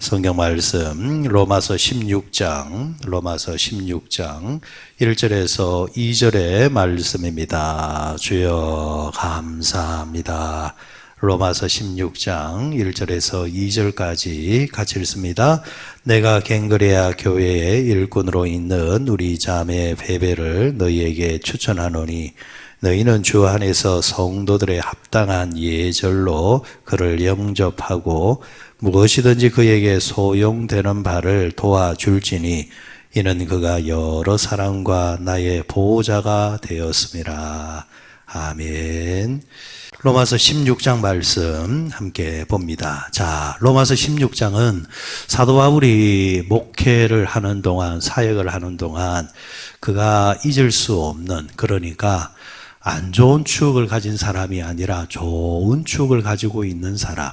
성경 말씀 로마서 16장 1절에서 2절의 말씀입니다. 주여 감사합니다. 로마서 16장 1절에서 2절까지 같이 읽습니다. 내가 갱그레아 교회의 일꾼으로 있는 우리 자매 베베를 너희에게 추천하노니 너희는 주 안에서 성도들의 합당한 예절로 그를 영접하고 무엇이든지 그에게 소용되는 바를 도와줄지니 이는 그가 여러 사람과 나의 보호자가 되었음이라. 아멘. 로마서 16장 말씀 함께 봅니다. 자, 로마서 16장은 사도 바울이 목회를 하는 동안, 사역을 하는 동안 그가 잊을 수 없는, 그러니까 안 좋은 추억을 가진 사람이 아니라 좋은 추억을 가지고 있는 사람.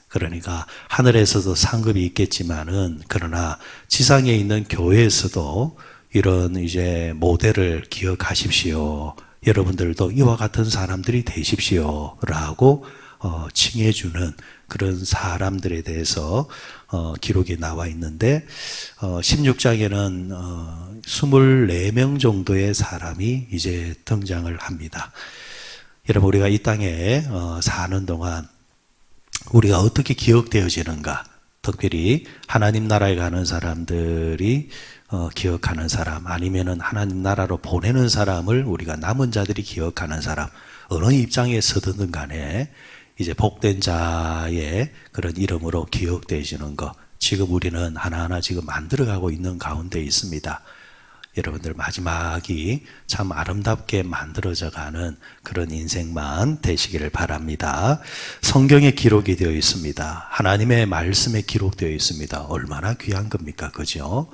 그러니까 하늘에서도 상급이 있겠지만은, 그러나 지상에 있는 교회에서도 이런 이제 모델을 기억하십시오. 여러분들도 이와 같은 사람들이 되십시오. 라고 칭해주는 그런 사람들에 대해서 기록이 나와 있는데, 16장에는 24명 정도의 사람이 이제 등장을 합니다. 여러분, 우리가 이 땅에 사는 동안 우리가 어떻게 기억되어지는가? 특별히 하나님 나라에 가는 사람들이 기억하는 사람, 아니면은 하나님 나라로 보내는 사람을 우리가 남은 자들이 기억하는 사람, 어느 입장에 서든 간에 이제 복된 자의 그런 이름으로 기억되어지는 것, 지금 우리는 하나하나 지금 만들어가고 있는 가운데 있습니다. 여러분들 마지막이 참 아름답게 만들어져 가는 그런 인생만 되시기를 바랍니다. 성경에 기록이 되어 있습니다. 하나님의 말씀에 기록되어 있습니다. 얼마나 귀한 겁니까? 그죠?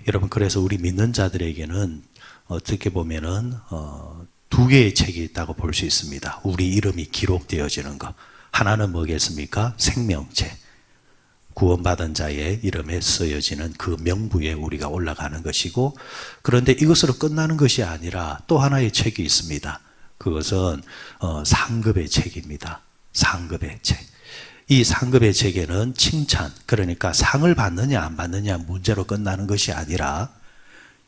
여러분, 그래서 우리 믿는 자들에게는 어떻게 보면은 두 개의 책이 있다고 볼 수 있습니다. 우리 이름이 기록되어지는 것. 하나는 뭐겠습니까? 생명책. 구원받은 자의 이름에 쓰여지는 그 명부에 우리가 올라가는 것이고, 그런데 이것으로 끝나는 것이 아니라 또 하나의 책이 있습니다. 그것은 상급의 책입니다. 상급의 책. 이 상급의 책에는 칭찬, 그러니까 상을 받느냐 안 받느냐 문제로 끝나는 것이 아니라,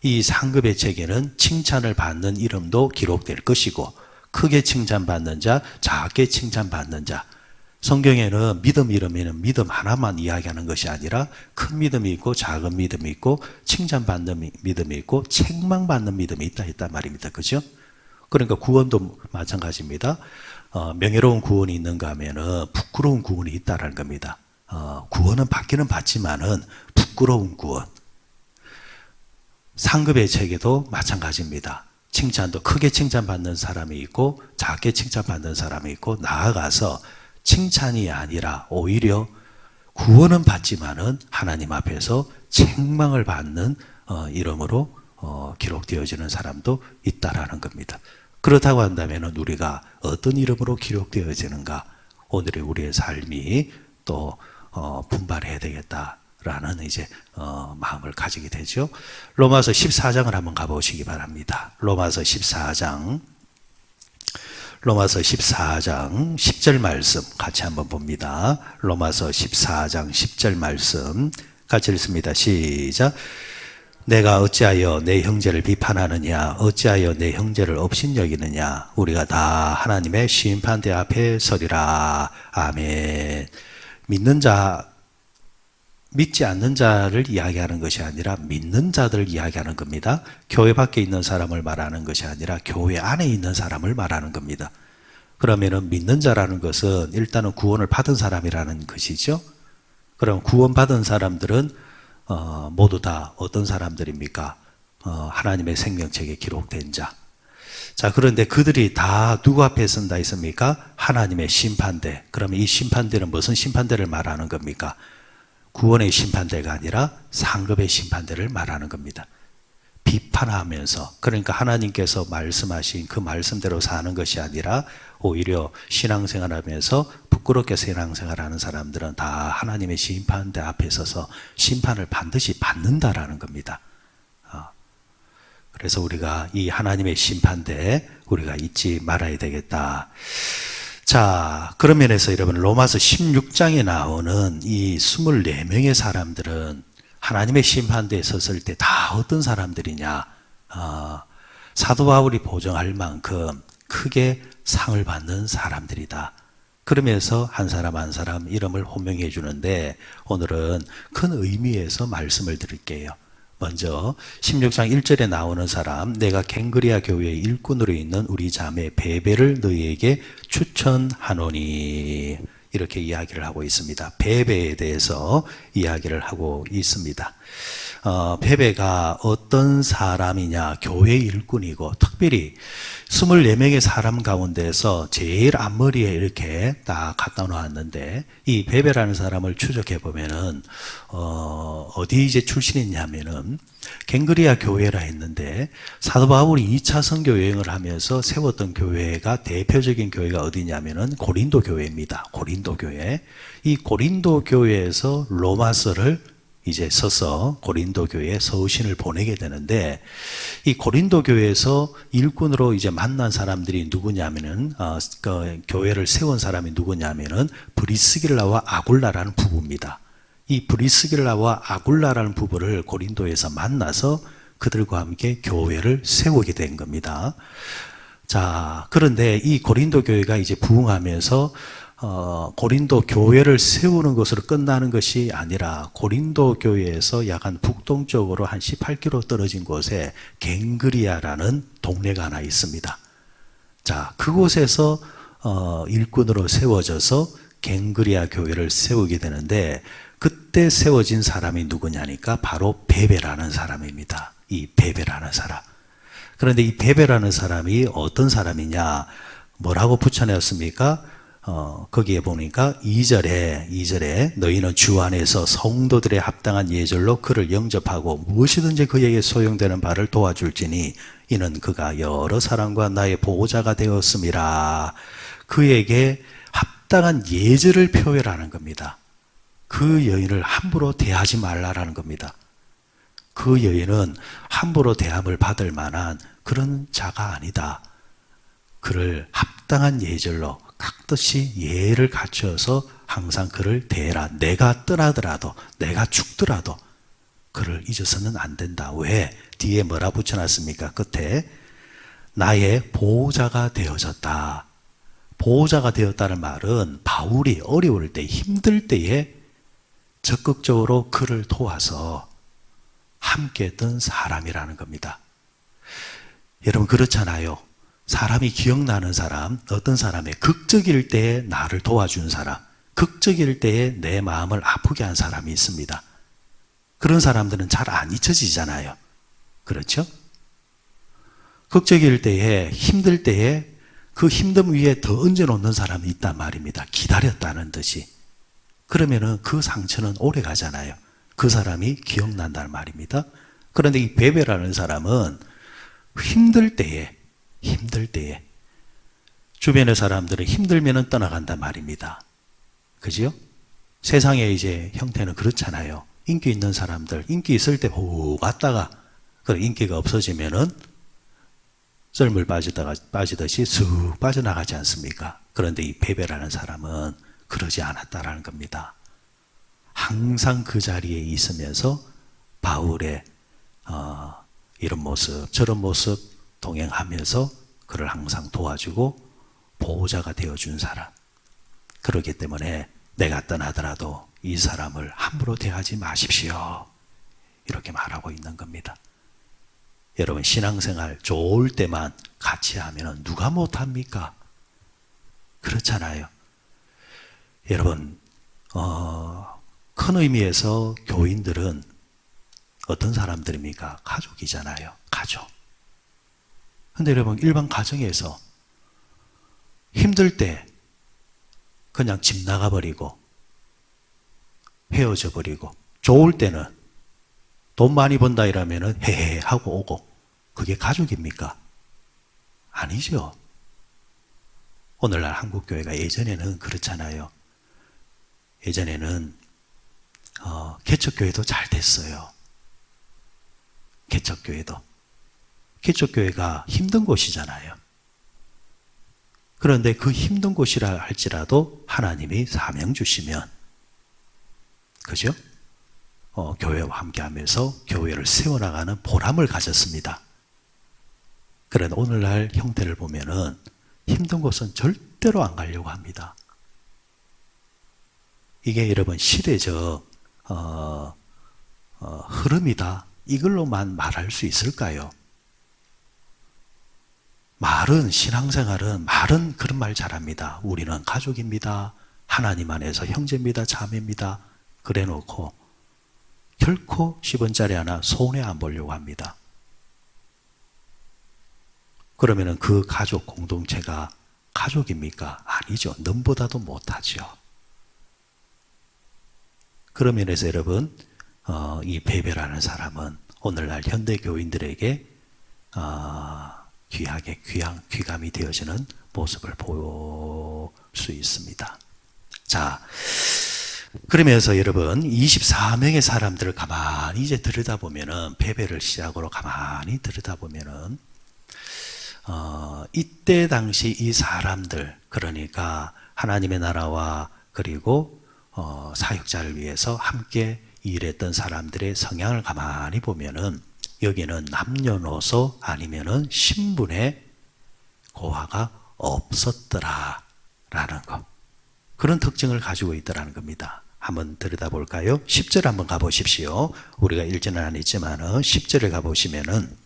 이 상급의 책에는 칭찬을 받는 이름도 기록될 것이고, 크게 칭찬받는 자, 작게 칭찬받는 자. 성경에는 믿음 이름에는 믿음 하나만 이야기하는 것이 아니라 큰 믿음이 있고 작은 믿음이 있고 칭찬받는 믿음이 있고 책망받는 믿음이 있다 했단 말입니다. 그죠? 그러니까 구원도 마찬가지입니다. 명예로운 구원이 있는가 하면은 부끄러운 구원이 있다라는 겁니다. 구원은 받기는 받지만은 부끄러운 구원. 상급의 책에도 마찬가지입니다. 칭찬도 크게 칭찬받는 사람이 있고 작게 칭찬받는 사람이 있고, 나아가서 칭찬이 아니라 오히려 구원은 받지만은 하나님 앞에서 책망을 받는 이름으로 기록되어지는 사람도 있다라는 겁니다. 그렇다고 한다면 우리가 어떤 이름으로 기록되어지는가? 오늘의 우리의 삶이 또 분발해야 되겠다라는 이제 마음을 가지게 되죠. 로마서 14장을 한번 가보시기 바랍니다. 로마서 14장 10절 말씀 같이 한번 봅니다. 로마서 14장 10절 말씀 같이 읽습니다. 시작. 내가 어찌하여 내 형제를 비판하느냐? 어찌하여 내 형제를 업신여기느냐? 우리가 다 하나님의 심판대 앞에 서리라. 아멘. 믿지 않는 자를 이야기하는 것이 아니라 믿는 자들을 이야기하는 겁니다. 교회 밖에 있는 사람을 말하는 것이 아니라 교회 안에 있는 사람을 말하는 겁니다. 그러면은 믿는 자라는 것은 일단은 구원을 받은 사람이라는 것이죠. 그럼 구원받은 사람들은 모두 다 어떤 사람들입니까? 하나님의 생명책에 기록된 자. 자, 그런데 그들이 다 누구 앞에 선다 했습니까? 하나님의 심판대. 그러면 이 심판대는 무슨 심판대를 말하는 겁니까? 구원의 심판대가 아니라 상급의 심판대를 말하는 겁니다. 비판하면서, 그러니까 하나님께서 말씀하신 그 말씀대로 사는 것이 아니라 오히려 신앙생활하면서 부끄럽게 신앙생활하는 사람들은 다 하나님의 심판대 앞에 서서 심판을 반드시 받는다라는 겁니다. 그래서 우리가 이 하나님의 심판대에 우리가 잊지 말아야 되겠다. 자, 그런 면에서 여러분 로마서 16장에 나오는 이 24명의 사람들은 하나님의 심판대에 섰을 때 다 어떤 사람들이냐? 사도 바울이 보정할 만큼 크게 상을 받는 사람들이다. 그러면서 한 사람 한 사람 이름을 호명해 주는데 오늘은 큰 의미에서 말씀을 드릴게요. 먼저 16장 1절에 나오는 사람, 내가 갱그리아 교회의 일꾼으로 있는 우리 자매 베베를 너희에게 추천하노니, 이렇게 이야기를 하고 있습니다. 베베에 대해서 이야기를 하고 있습니다. 베베가 어떤 사람이냐? 교회 일꾼이고, 특별히 24명의 사람 가운데서 제일 앞머리에 이렇게 딱 갖다 놓았는데, 이 베베라는 사람을 추적해 보면은 어디 이제 출신이냐면은 갱그리아 교회라 했는데, 사도 바울이 2차 선교 여행을 하면서 세웠던 교회가, 대표적인 교회가 어디냐면은 고린도 교회입니다. 고린도 교회. 이 고린도 교회에서 로마서를 이제 써서 고린도 교회에 서신을 보내게 되는데, 이 고린도 교회에서 일꾼으로 이제 만난 사람들이 누구냐면은 그 교회를 세운 사람이 누구냐면은 브리스길라와 아굴라라는 부부입니다. 이 브리스길라와 아굴라라는 부부를 고린도에서 만나서 그들과 함께 교회를 세우게 된 겁니다. 자, 그런데 이 고린도 교회가 이제 부흥하면서 고린도 교회를 세우는 것으로 끝나는 것이 아니라 고린도 교회에서 약간 북동쪽으로 한 18km 떨어진 곳에 갱그리아라는 동네가 하나 있습니다. 자, 그곳에서 일꾼으로 세워져서 갱그리아 교회를 세우게 되는데, 그때 세워진 사람이 누구냐니까 바로 베베라는 사람입니다. 이 베베라는 사람. 그런데 이 베베라는 사람이 어떤 사람이냐? 뭐라고 붙여냈습니까? 거기에 보니까 2절에 너희는 주 안에서 성도들의 합당한 예절로 그를 영접하고 무엇이든지 그에게 소용되는 바를 도와줄지니 이는 그가 여러 사람과 나의 보호자가 되었음이라. 그에게 합당한 예절을 표현하는 겁니다. 그 여인을 함부로 대하지 말라라는 겁니다. 그 여인은 함부로 대함을 받을 만한 그런 자가 아니다. 그를 합당한 예절로 깍듯이 예를 갖춰서 항상 그를 대해라. 내가 떠나더라도, 내가 죽더라도 그를 잊어서는 안 된다. 왜? 뒤에 뭐라 붙여놨습니까? 끝에 나의 보호자가 되어졌다. 보호자가 되었다는 말은 바울이 어려울 때, 힘들 때에 적극적으로 그를 도와서 함께 했던 사람이라는 겁니다. 여러분 그렇잖아요. 사람이 기억나는 사람, 어떤 사람의 극적일 때에 나를 도와준 사람, 극적일 때에 내 마음을 아프게 한 사람이 있습니다. 그런 사람들은 잘 안 잊혀지잖아요. 그렇죠? 극적일 때에, 힘들 때에 그 힘듦 위에 더 얹어놓는 사람이 있단 말입니다. 기다렸다는 듯이. 그러면은 그 상처는 오래 가잖아요. 그 사람이 기억난다는 말입니다. 그런데 이 베베라는 사람은 힘들 때에 주변의 사람들은 힘들면은 떠나간단 말입니다. 그죠? 세상의 이제 형태는 그렇잖아요. 인기 있는 사람들, 인기 있을 때 훅 왔다가 그 인기가 없어지면은 썰물 빠지듯이 쑥 빠져나가지 않습니까? 그런데 이 베베라는 사람은 그러지 않았다라는 겁니다. 항상 그 자리에 있으면서 바울의 이런 모습, 저런 모습 동행하면서 그를 항상 도와주고 보호자가 되어준 사람. 그렇기 때문에 내가 떠나더라도 이 사람을 함부로 대하지 마십시오. 이렇게 말하고 있는 겁니다. 여러분 신앙생활 좋을 때만 같이 하면 누가 못합니까? 그렇잖아요. 여러분 큰 의미에서 교인들은 어떤 사람들입니까? 가족이잖아요. 가족. 근데 여러분 일반 가정에서 힘들 때 그냥 집 나가버리고 헤어져 버리고, 좋을 때는 돈 많이 번다 이러면은 헤헤 하고 오고, 그게 가족입니까? 아니죠. 오늘날 한국교회가 예전에는 그렇잖아요. 예전에는 개척교회도 잘 됐어요. 개척교회가 힘든 곳이잖아요. 그런데 그 힘든 곳이라 할지라도 하나님이 사명 주시면, 그죠? 교회와 함께 하면서 교회를 세워나가는 보람을 가졌습니다. 그런데 오늘날 형태를 보면은 힘든 곳은 절대로 안 가려고 합니다. 이게 여러분 시대적 흐름이다, 이걸로만 말할 수 있을까요? 신앙생활은 말은 그런 말 잘합니다. 우리는 가족입니다. 하나님 안에서 형제입니다. 자매입니다. 그래 놓고 결코 10원짜리 하나 손해 안 보려고 합니다. 그러면은 그 가족 공동체가 가족입니까? 아니죠. 넘보다도 못하죠. 그런 면에서 여러분, 이 베베라는 사람은 오늘날 현대 교인들에게 귀하게 귀감이 되어지는 모습을 볼 수 있습니다. 자, 그러면서 여러분 24명의 사람들을 가만히 이제 들여다보면은, 베베를 시작으로 가만히 들여다보면은 이때 당시 이 사람들, 그러니까 하나님의 나라와 그리고 사역자를 위해서 함께 일했던 사람들의 성향을 가만히 보면은, 여기는 남녀노소 아니면은 신분의 고하가 없었더라 라는 것, 그런 특징을 가지고 있더라는 겁니다. 한번 들여다볼까요? 10절 한번 가보십시오. 우리가 읽지는 않았지만 10절에 가보시면은,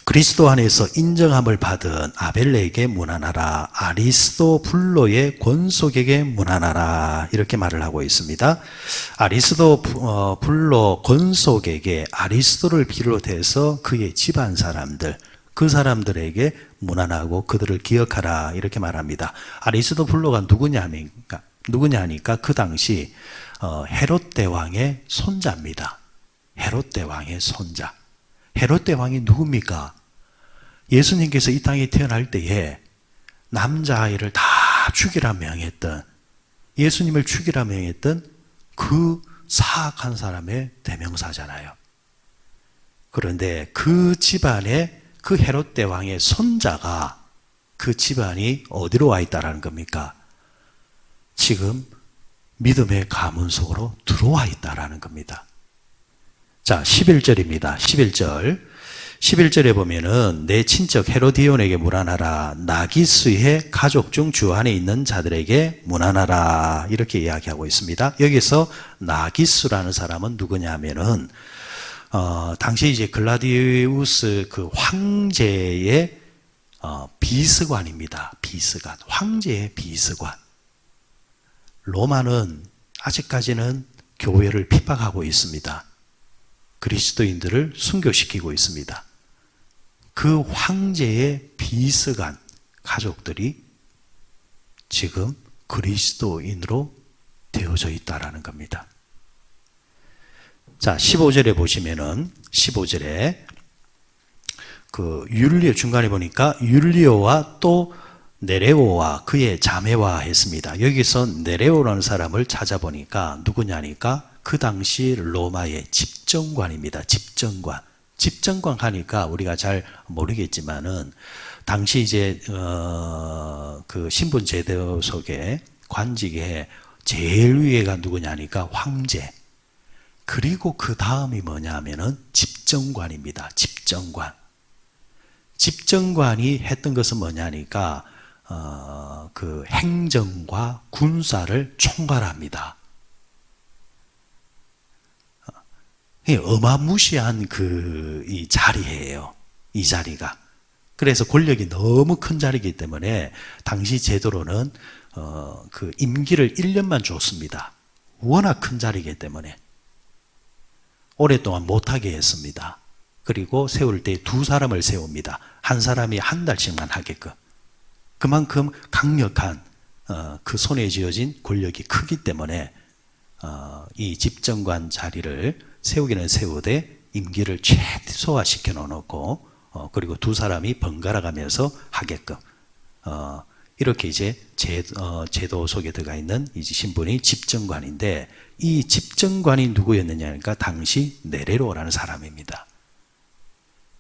그리스도 안에서 인정함을 받은 아벨레에게 문안하라, 아리스도블로의 권속에게 문안하라, 이렇게 말을 하고 있습니다. 아리스도블로 권속에게, 아리스도를 비롯해서 그의 집안 사람들, 그 사람들에게 문안하고 그들을 기억하라, 이렇게 말합니다. 아리스도블로가 누구냐 하니까 그 당시 헤롯 대왕의 손자입니다. 헤롯 대왕의 손자. 헤롯 대왕이 누굽니까? 예수님께서 이 땅에 태어날 때에 남자아이를 다 죽이라 명했던, 예수님을 죽이라 명했던 그 사악한 사람의 대명사잖아요. 그런데 그 집안에 그 헤롯 대왕의 손자가, 그 집안이 어디로 와 있다라는 겁니까? 지금 믿음의 가문 속으로 들어와 있다라는 겁니다. 자, 11절입니다. 11절에 보면은, 내 친척 헤로디온에게 문안하라, 나기스의 가족 중 주 안에 있는 자들에게 문안하라, 이렇게 이야기하고 있습니다. 여기서 나기스라는 사람은 누구냐 하면은 당시 이제 글라디우스 그 황제의 비서관입니다. 비서관, 황제의 비서관. 로마는 아직까지는 교회를 핍박하고 있습니다. 그리스도인들을 순교시키고 있습니다. 그 황제의 비서관 가족들이 지금 그리스도인으로 되어져 있다라는 겁니다. 자, 15절에 보시면은, 15절에 그 율리오, 중간에 보니까 율리오와 또 네레오와 그의 자매와 했습니다. 여기서 네레오라는 사람을 찾아보니까 누구냐니까 그 당시 로마의 집정관입니다. 집정관. 집정관 하니까 우리가 잘 모르겠지만은, 당시 이제 그 신분 제도 속에 관직에 제일 위에가 누구냐니까 황제. 그리고 그 다음이 뭐냐면은 집정관입니다. 집정관. 집정관이 했던 것은 뭐냐니까 그 행정과 군사를 총괄합니다. 어마무시한 이 자리예요. 이 자리가. 그래서 권력이 너무 큰 자리이기 때문에 당시 제도로는 그 임기를 1년만 줬습니다. 워낙 큰 자리이기 때문에 오랫동안 못하게 했습니다. 그리고 세울 때 두 사람을 세웁니다. 한 사람이 한 달씩만 하게끔. 그만큼 강력한 그 손에 쥐어진 권력이 크기 때문에 이 집정관 자리를 세우기는 세우되 임기를 최소화시켜 놓고 그리고 두 사람이 번갈아 가면서 하게끔 이렇게 이제 제도 속에 들어가 있는 이 신분이 집정관인데, 이 집정관이 누구였느냐 하니까 당시 네레로라는 사람입니다.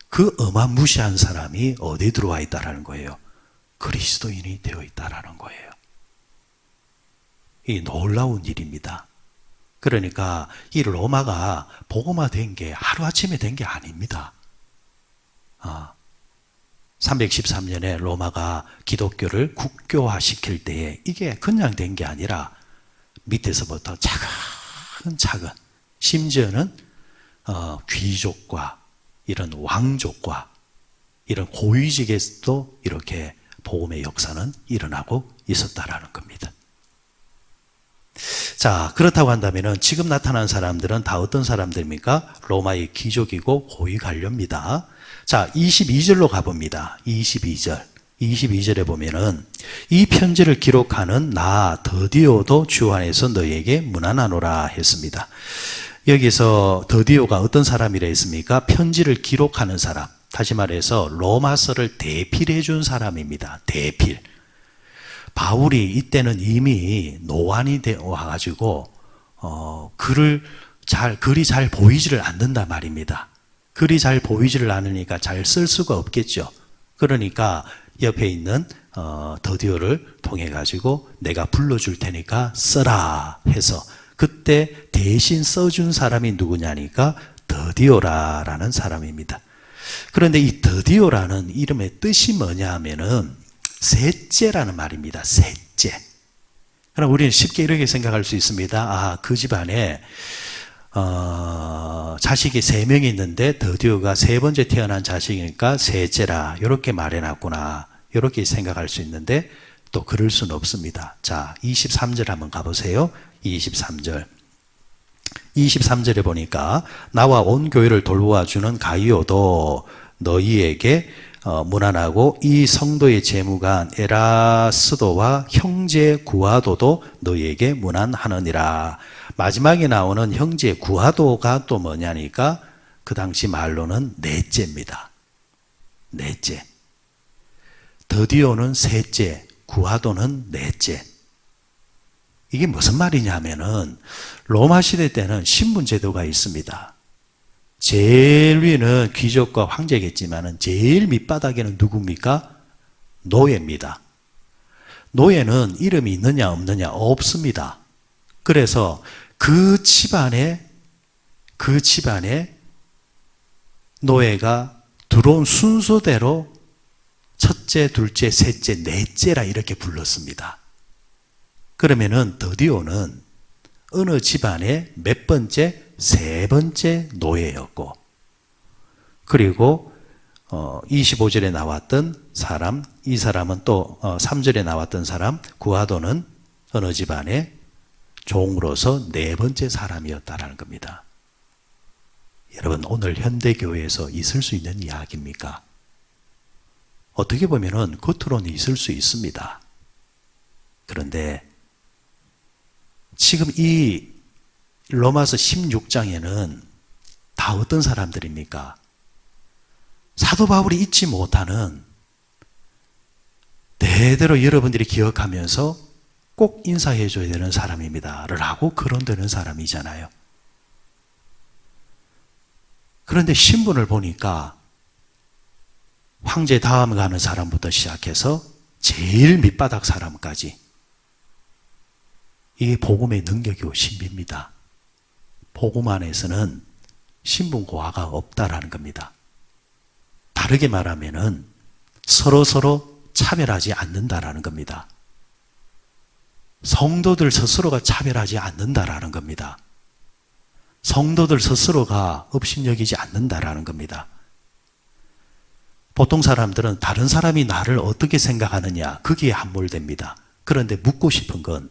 그 어마무시한 사람이 어디 들어와 있다라는 거예요? 그리스도인이 되어 있다라는 거예요. 이 놀라운 일입니다. 그러니까 이 로마가 복음화된 게 하루아침에 된 게 아닙니다. 313년에 로마가 기독교를 국교화시킬 때에 이게 그냥 된 게 아니라 밑에서부터 차근차근, 심지어는 귀족과 이런 왕족과 이런 고위직에서도 이렇게 복음의 역사는 일어나고 있었다라는 겁니다. 자, 그렇다고 한다면은 지금 나타난 사람들은 다 어떤 사람들입니까? 로마의 귀족이고 고위 관료입니다. 자, 22절로 가봅니다. 22절에 보면은 이 편지를 기록하는 나 더디오도 주 안에서 너에게 문안하노라 했습니다. 여기서 더디오가 어떤 사람이라 했습니까? 편지를 기록하는 사람. 다시 말해서 로마서를 대필해 준 사람입니다. 대필. 바울이 이때는 이미 노안이 되어 와가지고 글이 잘 보이지를 않는단 말입니다. 글이 잘 보이지를 않으니까 잘 쓸 수가 없겠죠. 그러니까 옆에 있는 더디오를 통해 가지고 내가 불러줄 테니까 써라 해서 그때 대신 써준 사람이 누구냐니까 더디오라라는 사람입니다. 그런데 이 더디오라는 이름의 뜻이 뭐냐 하면은 셋째라는 말입니다. 셋째. 그럼 우리는 쉽게 이렇게 생각할 수 있습니다. 그 집안에 자식이 3명이 있는데 더디오가 3번째 태어난 자식이니까 셋째라 이렇게 말해놨구나 이렇게 생각할 수 있는데 또 그럴 수는 없습니다. 자, 23절 한번 가보세요. 23절에 보니까 나와 온 교회를 돌보아주는 가이오도 너희에게 문안하고 이 성도의 재무관 에라스도와 형제 구하도도 너희에게 문안하느니라. 마지막에 나오는 형제 구하도가 또 뭐냐니까 그 당시 말로는 넷째입니다. 넷째. 더디오는 셋째, 구하도는 넷째. 이게 무슨 말이냐면은 로마 시대 때는 신분 제도가 있습니다. 제일 위는 귀족과 황제겠지만은 제일 밑바닥에는 누굽니까? 노예입니다. 노예는 이름이 있느냐 없느냐 없습니다. 그래서 그 집안에 노예가 들어온 순서대로 첫째, 둘째, 셋째, 넷째라 이렇게 불렀습니다. 그러면은 더디오는 어느 집안의 몇 번째? 3번째 노예였고, 그리고 25절에 나왔던 사람, 이 사람은 또 3절에 나왔던 사람 구하도는 어느 집안의 종으로서 4번째 사람이었다라는 겁니다. 여러분, 오늘 현대교회에서 있을 수 있는 이야기입니까? 어떻게 보면은 겉으로는 있을 수 있습니다. 그런데 지금 이 로마서 16장에는 다 어떤 사람들입니까? 사도 바울이 잊지 못하는, 대대로 여러분들이 기억하면서 꼭 인사해 줘야 되는 사람입니다를 하고 거론되는 사람이잖아요. 그런데 신분을 보니까 황제 다음 가는 사람부터 시작해서 제일 밑바닥 사람까지, 이게 복음의 능력이고 신비입니다. 복음 안에서는 신분 고하가 없다라는 겁니다. 다르게 말하면은 서로 차별하지 않는다라는 겁니다. 성도들 스스로가 차별하지 않는다라는 겁니다. 성도들 스스로가 업신여기지 않는다라는 겁니다. 보통 사람들은 다른 사람이 나를 어떻게 생각하느냐, 거기에 함몰됩니다. 그런데 묻고 싶은 건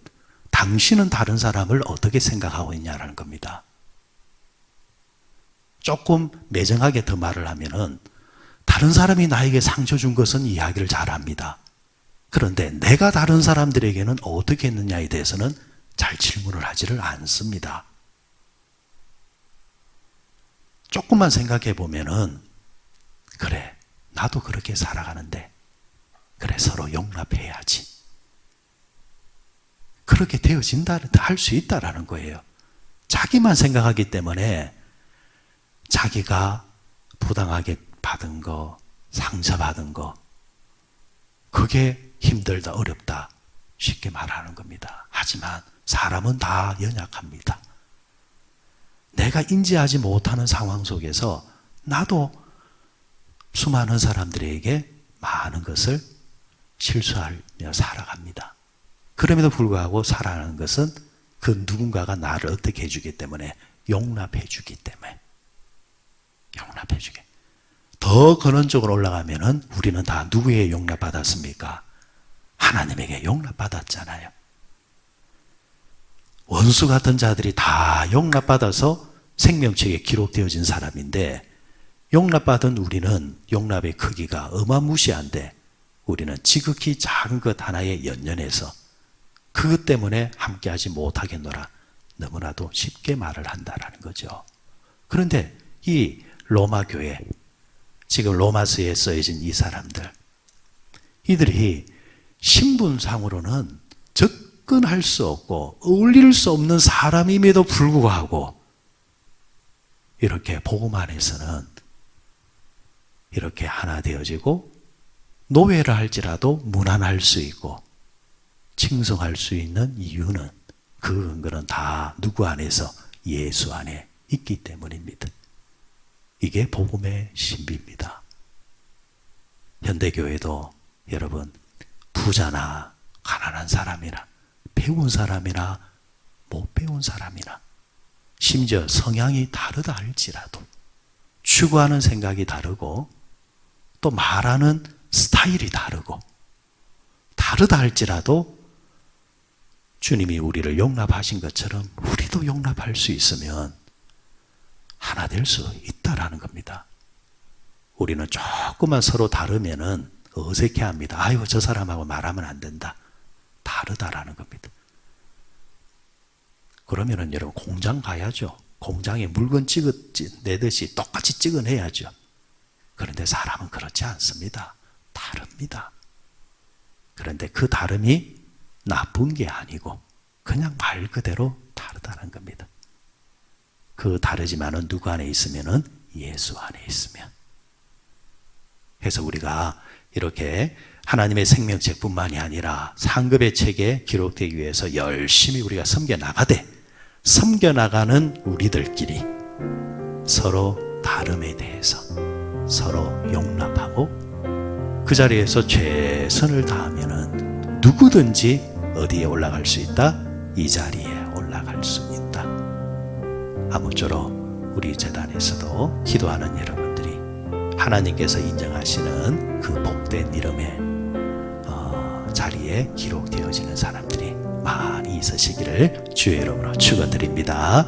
당신은 다른 사람을 어떻게 생각하고 있냐라는 겁니다. 조금 매정하게 더 말을 하면은 다른 사람이 나에게 상처 준 것은 이야기를 잘합니다. 그런데 내가 다른 사람들에게는 어떻게 했느냐에 대해서는 잘 질문을 하지를 않습니다. 조금만 생각해 보면은, 그래, 나도 그렇게 살아가는데, 그래, 서로 용납해야지. 그렇게 되어진다, 할 수 있다라는 거예요. 자기만 생각하기 때문에 자기가 부당하게 받은 거, 상처받은 거, 그게 힘들다, 어렵다 쉽게 말하는 겁니다. 하지만 사람은 다 연약합니다. 내가 인지하지 못하는 상황 속에서 나도 수많은 사람들에게 많은 것을 실수하며 살아갑니다. 그럼에도 불구하고 살아가는 것은 그 누군가가 나를 어떻게 해주기 때문에, 용납해 주기 때문에, 용납해 주게. 더 근원적으로 올라가면은 우리는 다 누구에게 용납받았습니까? 하나님에게 용납받았잖아요. 원수 같은 자들이 다 용납받아서 생명책에 기록되어진 사람인데, 용납받은 우리는 용납의 크기가 어마무시한데 우리는 지극히 작은 것 하나에 연연해서 그것 때문에 함께하지 못하겠노라 너무나도 쉽게 말을 한다라는 거죠. 그런데 이 로마 교회, 지금 로마서에 써진 이 사람들, 이들이 신분상으로는 접근할 수 없고 어울릴 수 없는 사람임에도 불구하고 이렇게 복음 안에서는 이렇게 하나 되어지고 노예를 할지라도 무난할 수 있고 칭송할 수 있는 이유는, 그 근거는 다 누구 안에서? 예수 안에 있기 때문입니다. 이게 복음의 신비입니다. 현대교회도 여러분, 부자나 가난한 사람이나 배운 사람이나 못 배운 사람이나 심지어 성향이 다르다 할지라도, 추구하는 생각이 다르고 또 말하는 스타일이 다르고 다르다 할지라도 주님이 우리를 용납하신 것처럼 우리도 용납할 수 있으면 하나 될 수 있다라는 겁니다. 우리는 조금만 서로 다르면은 어색해합니다. 아이고, 저 사람하고 말하면 안 된다. 다르다라는 겁니다. 그러면은 여러분 공장 가야죠. 공장에 물건 내듯이 똑같이 찍어내야죠. 그런데 사람은 그렇지 않습니다. 다릅니다. 그런데 그 다름이 나쁜 게 아니고 그냥 말 그대로 다르다는 겁니다. 그 다르지만은 누구 안에 있으면은 예수 안에 있으면. 그래서 우리가 이렇게 하나님의 생명책뿐만이 아니라 상급의 책에 기록되기 위해서 열심히 우리가 섬겨나가되, 섬겨나가는 우리들끼리 서로 다름에 대해서 서로 용납하고 그 자리에서 최선을 다하면은 누구든지 어디에 올라갈 수 있다? 이 자리에 올라갈 수 있다. 아무쪼록 우리 재단에서도 기도하는 여러분들이 하나님께서 인정하시는 그 복된 이름의 자리에 기록되어지는 사람들이 많이 있으시기를 주의 이름으로 축원드립니다.